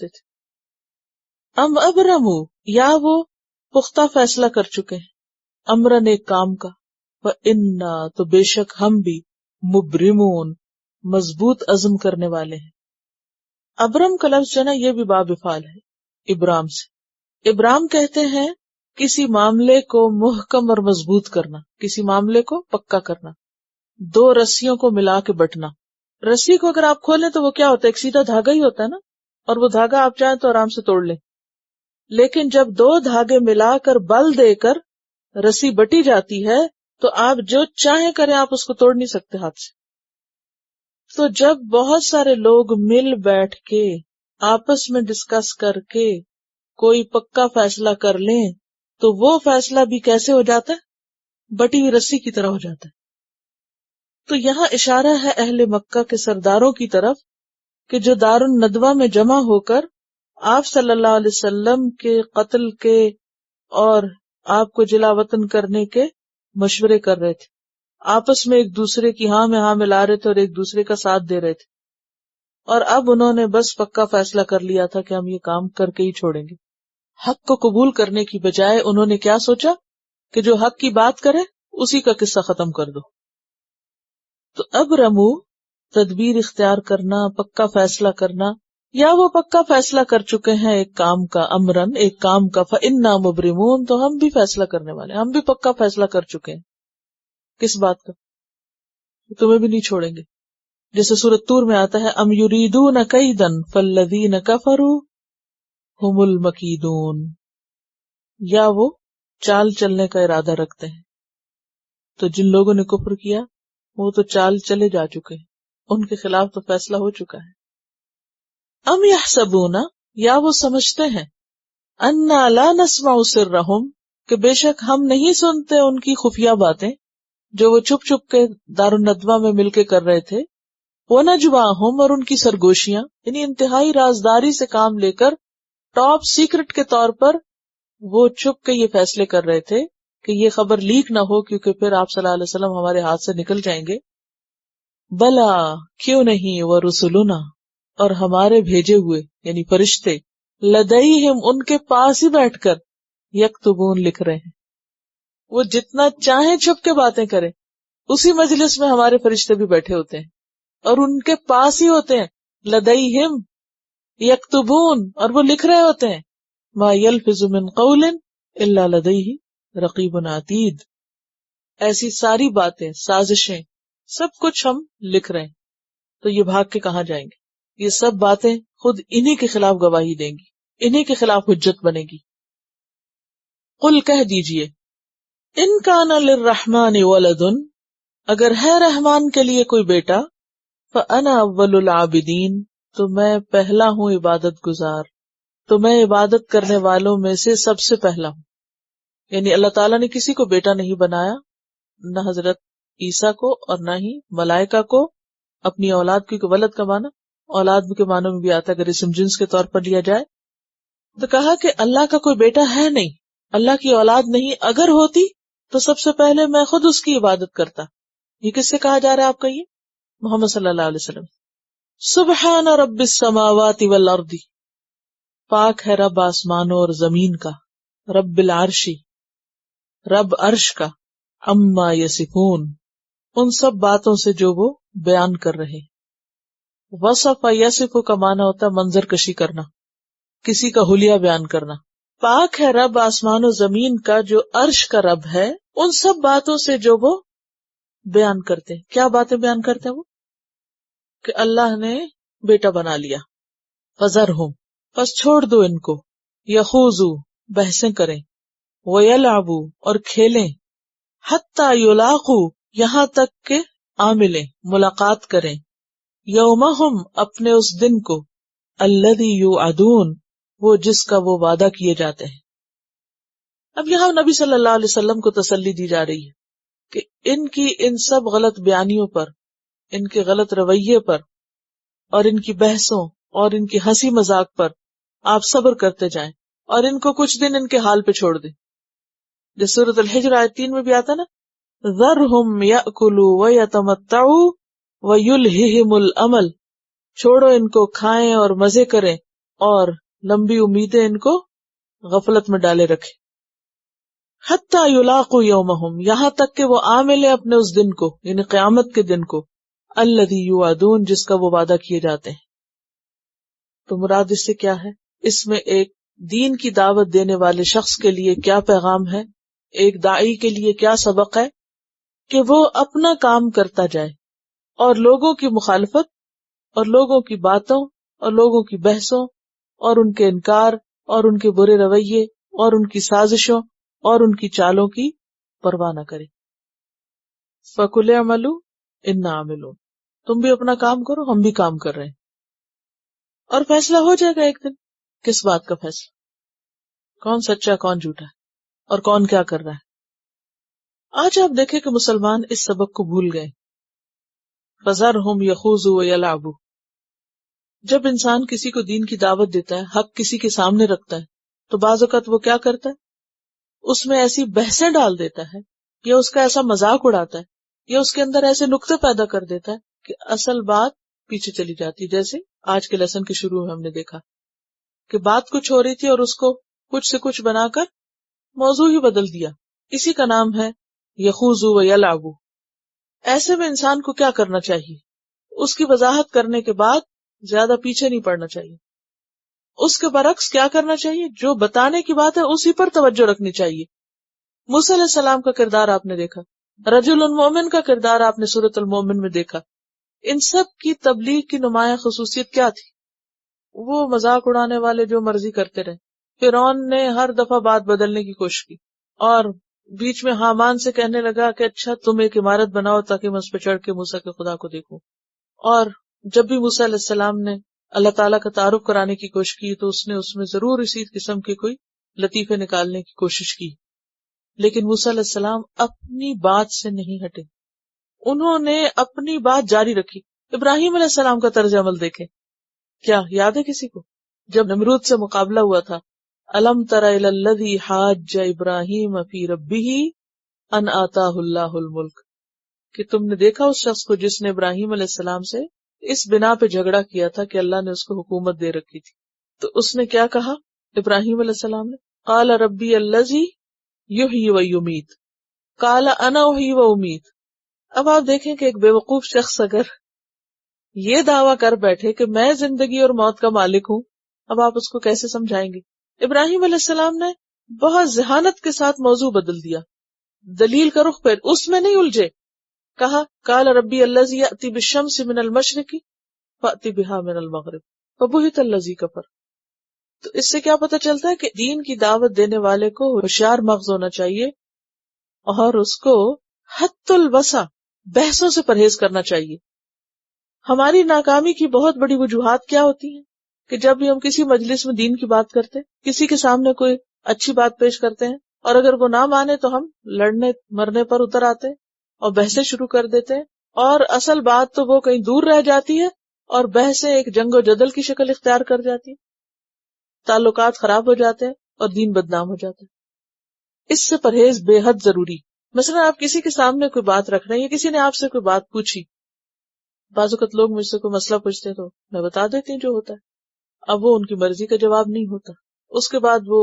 تھے. ام ابرمو، یا وہ پختہ فیصلہ کر چکے ہیں، امرن ایک کام کا، فإنا تو بے شک ہم بھی، مبرمون مضبوط عزم کرنے والے ہیں. ابرم کا لفظ جو ہے نا یہ بھی باب افعال ہے، ابرام سے. ابرام کہتے ہیں کسی معاملے کو محکم اور مضبوط کرنا، کسی معاملے کو پکا کرنا، دو رسیوں کو ملا کے بٹنا. رسی کو اگر آپ کھولیں تو وہ کیا ہوتا ہے، ایک سیدھا دھاگا ہی ہوتا ہے نا، اور وہ دھاگا آپ چاہیں تو آرام سے توڑ لیں. لیکن جب دو دھاگے ملا کر بل دے کر رسی بٹی جاتی ہے تو آپ جو چاہیں کریں آپ اس کو توڑ نہیں سکتے ہاتھ سے. تو جب بہت سارے لوگ مل بیٹھ کے آپس میں ڈسکس کر کے کوئی پکا فیصلہ کر لیں تو وہ فیصلہ بھی کیسے ہو جاتا ہے، بٹی ہوئی رسی کی طرح ہو جاتا ہے. تو یہاں اشارہ ہے اہل مکہ کے سرداروں کی طرف کہ جو دار الندوہ میں جمع ہو کر آپ صلی اللہ علیہ وسلم کے قتل کے اور آپ کو جلا وطن کرنے کے مشورے کر رہے تھے، آپس میں ایک دوسرے کی ہاں میں ہاں ملا رہے تھے اور ایک دوسرے کا ساتھ دے رہے تھے. اور اب انہوں نے بس پکا فیصلہ کر لیا تھا کہ ہم یہ کام کر کے ہی چھوڑیں گے. حق کو قبول کرنے کی بجائے انہوں نے کیا سوچا کہ جو حق کی بات کرے اسی کا قصہ ختم کر دو. تو اب رمو تدبیر اختیار کرنا، پکا فیصلہ کرنا، یا وہ پکا فیصلہ کر چکے ہیں ایک کام کا، امرن ایک کام کا، فإنا مبرمون تو ہم بھی فیصلہ کرنے والے، ہم بھی پکا فیصلہ کر چکے ہیں. کس بات کا؟ تمہیں بھی نہیں چھوڑیں گے. جیسے سورۃ طور میں آتا ہے ام یریدون کیدن فالذین کفروا هم المکیدون، یا وہ چال چلنے کا ارادہ رکھتے ہیں تو جن لوگوں نے کفر کیا وہ تو چال چلے جا چکے ہیں، ان کے خلاف تو فیصلہ ہو چکا ہے. ام یحسبون، یا وہ سمجھتے ہیں، انا لا نسمع سرہم کہ بے شک ہم نہیں سنتے ان کی خفیہ باتیں جو وہ چھپ چھپ کے دارالندوہ میں مل کے کر رہے تھے، وَنَجْوَاهُمْ اور ان کی سرگوشیاں، یعنی انتہائی رازداری سے کام لے کر ٹاپ سیکرٹ کے طور پر وہ چھپ کے یہ فیصلے کر رہے تھے کہ یہ خبر لیک نہ ہو کیونکہ پھر آپ صلی اللہ علیہ وسلم ہمارے ہاتھ سے نکل جائیں گے. بلا کیوں نہیں، ورسلنا اور ہمارے بھیجے ہوئے یعنی فرشتے، لدیہم ان کے پاس ہی بیٹھ کر، یکتبون لکھ رہے ہیں. وہ جتنا چاہیں چھپ کے باتیں کریں، اسی مجلس میں ہمارے فرشتے بھی بیٹھے ہوتے ہیں اور ان کے پاس ہی ہوتے ہیں. لدیہم یکتبون اور وہ لکھ رہے ہوتے ہیں. ما یلفظ من قول الا لدیہ رقیب عتید، ایسی ساری باتیں، سازشیں، سب کچھ ہم لکھ رہے ہیں. تو یہ بھاگ کے کہاں جائیں گے؟ یہ سب باتیں خود انہی کے خلاف گواہی دیں گی، انہی کے خلاف حجت بنے گی. قل کہہ دیجئے، ان کان للرحمن ولد، اگر ہے رحمان کے لیے کوئی بیٹا، فانا اول العابدین تو میں پہلا ہوں عبادت گزار، تو میں عبادت کرنے والوں میں سے سب سے پہلا ہوں. یعنی اللہ تعالیٰ نے کسی کو بیٹا نہیں بنایا، نہ حضرت عیسیٰ کو اور نہ ہی ملائکہ کو اپنی اولاد، کیونکہ ولد کا معنی اولاد کے معنوں میں بھی آتا ہے اگر اسم جنس کے طور پر لیا جائے. تو کہا کہ اللہ کا کوئی بیٹا ہے نہیں، اللہ کی اولاد نہیں، اگر ہوتی تو سب سے پہلے میں خود اس کی عبادت کرتا. یہ کس سے کہا جا رہا ہے آپ کا؟ یہ محمد صلی اللہ علیہ وسلم. سبحان رب السماوات والارض، پاک ہے رب آسمانوں اور زمین کا، رب العرشی رب عرش کا، عما یصفون ان سب باتوں سے جو وہ بیان کر رہے. وصف یصف کا معنی ہوتا ہے منظر کشی کرنا، کسی کا حلیہ بیان کرنا. پاک ہے رب آسمان و زمین کا جو عرش کا رب ہے، ان سب باتوں سے جو وہ بیان کرتے ہیں. کیا باتیں بیان کرتے ہیں وہ؟ کہ اللہ نے بیٹا بنا لیا. فذرہم پس چھوڑ دو ان کو، یخوضوا بحثیں کریں، ویلعبوا اور کھیلیں، حتی یلاقوا یہاں تک کہ آ ملیں، ملاقات کریں، یومہم اپنے اس دن کو، الذی یوعدون وہ جس کا وہ وعدہ کیے جاتے ہیں. اب یہاں نبی صلی اللہ علیہ وسلم کو تسلی دی جا رہی ہے کہ ان کی ان سب غلط بیانیوں پر، ان کے غلط رویے پر اور ان کی بحثوں اور ان کی ہنسی مذاق پر آپ صبر کرتے جائیں اور ان کو کچھ دن ان کے حال پہ چھوڑ دیں. جس سورۃ الحجر آیت 3 میں بھی آتا نا، ذرہم یأکلوا ویتمتعوا ویلہہم الامل، چھوڑو ان کو کھائیں اور مزے کریں اور لمبی امیدیں ان کو غفلت میں ڈالے رکھے. حتی یلاقوا یومہم، یہاں تک کہ وہ آ ملے اپنے اس دن کو، یعنی قیامت کے دن کو، الذی یوعدون، جس کا وہ وعدہ کیے جاتے ہیں. تو مراد اس سے کیا ہے؟ اس میں ایک دین کی دعوت دینے والے شخص کے لیے کیا پیغام ہے، ایک داعی کے لیے کیا سبق ہے کہ وہ اپنا کام کرتا جائے اور لوگوں کی مخالفت اور لوگوں کی باتوں اور لوگوں کی بحثوں اور ان کے انکار اور ان کے برے رویے اور ان کی سازشوں اور ان کی چالوں کی پرواہ نہ کرے. فَقُلْ اعْمَلُوا إِنَّا عَامِلُونَ، تم بھی اپنا کام کرو، ہم بھی کام کر رہے ہیں. اور فیصلہ ہو جائے گا ایک دن. کس بات کا فیصلہ؟ کون سچا کون جھوٹا ہے اور کون کیا کر رہا ہے. آج آپ دیکھیں کہ مسلمان اس سبق کو بھول گئے. فَذَرْهُمْ يَخُوضُوا وَيَلْعَبُوا. جب انسان کسی کو دین کی دعوت دیتا ہے، حق کسی کے سامنے رکھتا ہے، تو بعض اوقات وہ کیا کرتا ہے، اس میں ایسی بحثیں ڈال دیتا ہے یا اس کا ایسا مذاق اڑاتا ہے یا اس کے اندر ایسے نقطے پیدا کر دیتا ہے کہ اصل بات پیچھے چلی جاتی. جیسے آج کے لیسن کے شروع میں ہم نے دیکھا کہ بات کچھ ہو رہی تھی اور اس کو کچھ سے کچھ بنا کر موضوع ہی بدل دیا. اسی کا نام ہے یخوضوا ویلعبوا. ایسے میں انسان کو کیا کرنا چاہیے؟ اس کی وضاحت کرنے کے بعد زیادہ پیچھے نہیں پڑنا چاہیے. اس کے برعکس کیا کرنا چاہیے؟ جو بتانے کی بات ہے اسی پر توجہ رکھنی چاہیے. موسیٰ علیہ السلام کا کردار آپ نے دیکھا، رجل مومن کا کردار آپ نے سورۃ المومن میں دیکھا. ان سب کی تبلیغ کی نمایاں خصوصیت کیا تھی؟ وہ مذاق اڑانے والے جو مرضی کرتے رہے. فرعون نے ہر دفعہ بات بدلنے کی کوشش کی اور بیچ میں حامان سے کہنے لگا کہ اچھا تم ایک عمارت بناؤ تاکہ میں اس پہ چڑھ کے موسیٰ کے خدا کو دیکھوں. اور جب بھی موسیٰ علیہ السلام نے اللہ تعالیٰ کا تعارف کرانے کی کوشش کی تو اس نے اس میں ضرور اسی قسم کے کوئی لطیفے نکالنے کی کوشش کی. لیکن موسیٰ علیہ السلام اپنی بات سے نہیں ہٹے، انہوں نے اپنی بات جاری رکھی. ابراہیم علیہ السلام کا طرز عمل دیکھیں. کیا یاد ہے کسی کو جب نمرود سے مقابلہ ہوا تھا؟ الم تر الی الذی حاج ابراہیم فی ربہ ان آتاہ اللہ الملک، کہ تم نے دیکھا اس شخص کو جس نے ابراہیم علیہ السلام سے اس بنا پہ جھگڑا کیا تھا کہ اللہ نے اس کو حکومت دے رکھی تھی. تو اس نے کیا کہا ابراہیم علیہ السلام نے؟ قال ربی الذی یحیی و یمیت قال انا احیی و امیت. اب آپ دیکھیں کہ ایک بے وقوف شخص اگر یہ دعویٰ کر بیٹھے کہ میں زندگی اور موت کا مالک ہوں، اب آپ اس کو کیسے سمجھائیں گے؟ ابراہیم علیہ السلام نے بہت ذہانت کے ساتھ موضوع بدل دیا، دلیل کا رخ پہ اس میں نہیں الجھے. کہا قال ربی الذی یأتی بالشمس من المشرق فأتی بها من المغرب فبہت الذی کفر. تو اس سے کیا پتہ چلتا ہے کہ دین کی دعوت دینے والے کو ہوشیار مغز ہونا چاہیے اور اس کو حد الوسع بحثوں سے پرہیز کرنا چاہیے. ہماری ناکامی کی بہت بڑی وجوہات کیا ہوتی ہیں کہ جب بھی ہم کسی مجلس میں دین کی بات کرتے، کسی کے سامنے کوئی اچھی بات پیش کرتے ہیں اور اگر وہ نہ مانے تو ہم لڑنے مرنے پر اتر آتے اور بحثیں شروع کر دیتے ہیں، اور اصل بات تو وہ کہیں دور رہ جاتی ہے اور بحثیں ایک جنگ و جدل کی شکل اختیار کر جاتی ہیں، تعلقات خراب ہو جاتے ہیں اور دین بدنام ہو جاتا ہے. اس سے پرہیز بے حد ضروری. مثلا آپ کسی کے سامنے کوئی بات رکھ رہے ہیں یا کسی نے آپ سے کوئی بات پوچھی، بعض اوقات لوگ مجھ سے کوئی مسئلہ پوچھتے ہیں تو میں بتا دیتی ہوں جو ہوتا ہے. اب وہ ان کی مرضی کا جواب نہیں ہوتا، اس کے بعد وہ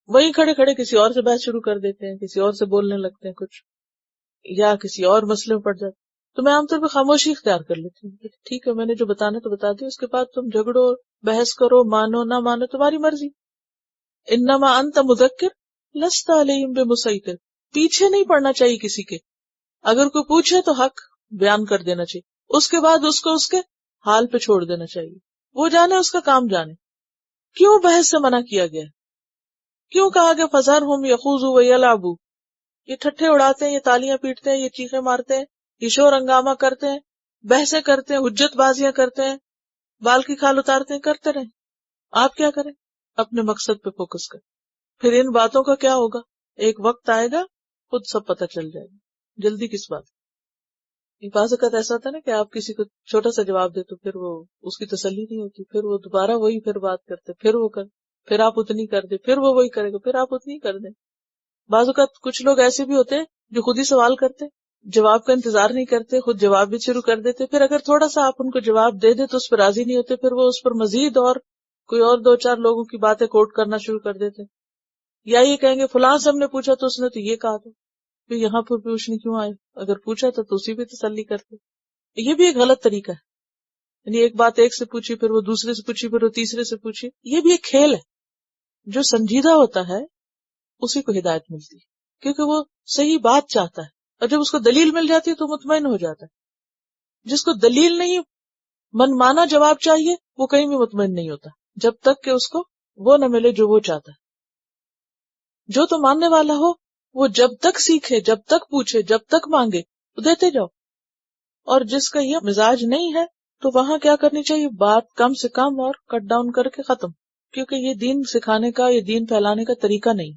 وہیں کھڑے کھڑے کسی اور سے بحث شروع کر دیتے ہیں، کسی اور سے بولنے لگتے ہیں کچھ، یا کسی اور مسئلے میں پڑ جاتے. تو میں عام طور پہ خاموشی اختیار کر لیتی ہوں، ٹھیک ہے میں نے جو بتانا تو بتا دیا، اس کے بعد تم جھگڑو بحث کرو، مانو نہ مانو تمہاری مرضی. انما انت مذکر لست علیہم بمسیطر. پیچھے نہیں پڑنا چاہیے کسی کے. اگر کوئی پوچھے تو حق بیان کر دینا چاہیے، اس کے بعد اس کو اس کے حال پہ چھوڑ دینا چاہیے، وہ جانے اس کا کام جانے. کیوں بحث سے منع کیا گیا؟ کیوں کہا گیا فذرہم یخوضوا ویلعبوا؟ یہ ٹھٹھے اڑاتے ہیں، یہ تالیاں پیٹتے ہیں، یہ چیخیں مارتے ہیں، یہ شور ہنگامہ کرتے ہیں، بحثیں کرتے ہیں، حجت بازیاں کرتے ہیں، بال کی کھال اتارتے ہیں، کرتے رہیں. آپ کیا کریں؟ اپنے مقصد پہ فوکس کریں. پھر ان باتوں کا کیا ہوگا؟ ایک وقت آئے گا خود سب پتہ چل جائے گا. جلدی کس بات؟ بعض اوقات ایسا ہوتا ہے نا کہ آپ کسی کو چھوٹا سا جواب دے تو پھر وہ اس کی تسلی نہیں ہوتی، پھر وہ دوبارہ وہی پھر بات کرتے، پھر وہ کر، پھر آپ اتنی کر دیں، پھر وہ وہی کرے گا، پھر آپ اتنی کر دیں. بعض اوقات کچھ لوگ ایسے بھی ہوتے ہیں جو خود ہی سوال کرتے، جواب کا انتظار نہیں کرتے، خود جواب بھی شروع کر دیتے، پھر اگر تھوڑا سا آپ ان کو جواب دے دیں تو اس پر راضی نہیں ہوتے، پھر وہ اس پر مزید اور کوئی اور دو چار لوگوں کی باتیں کوٹ کرنا شروع کر دیتے، یا یہ کہیں گے فلاں سے ہم نے پوچھا تو اس نے تو یہ کہا تھا، پھر یہاں پر پوچھنے کیوں آئے؟ اگر پوچھا تو اسی بھی تسلی کرتے۔ یہ بھی ایک غلط طریقہ ہے، یعنی ایک بات ایک سے پوچھی، پھر وہ دوسرے سے پوچھی، پھر وہ تیسرے سے پوچھی، یہ بھی ایک کھیل ہے۔ جو سنجیدہ ہوتا ہے اسی کو ہدایت ملتی ہے، کیونکہ وہ صحیح بات چاہتا ہے، اور جب اس کو دلیل مل جاتی ہے تو مطمئن ہو جاتا ہے۔ جس کو دلیل نہیں، من مانا جواب چاہیے، وہ کہیں بھی مطمئن نہیں ہوتا جب تک کہ اس کو وہ نہ ملے جو وہ چاہتا ہے۔ جو تو ماننے والا ہو وہ جب تک سیکھے، جب تک پوچھے، جب تک مانگے، تو دیتے جاؤ۔ اور جس کا یہ مزاج نہیں ہے تو وہاں کیا کرنی چاہیے؟ بات کم سے کم اور کٹ ڈاؤن کر کے ختم، کیونکہ یہ دین سکھانے کا، یہ دین پھیلانے کا طریقہ نہیں۔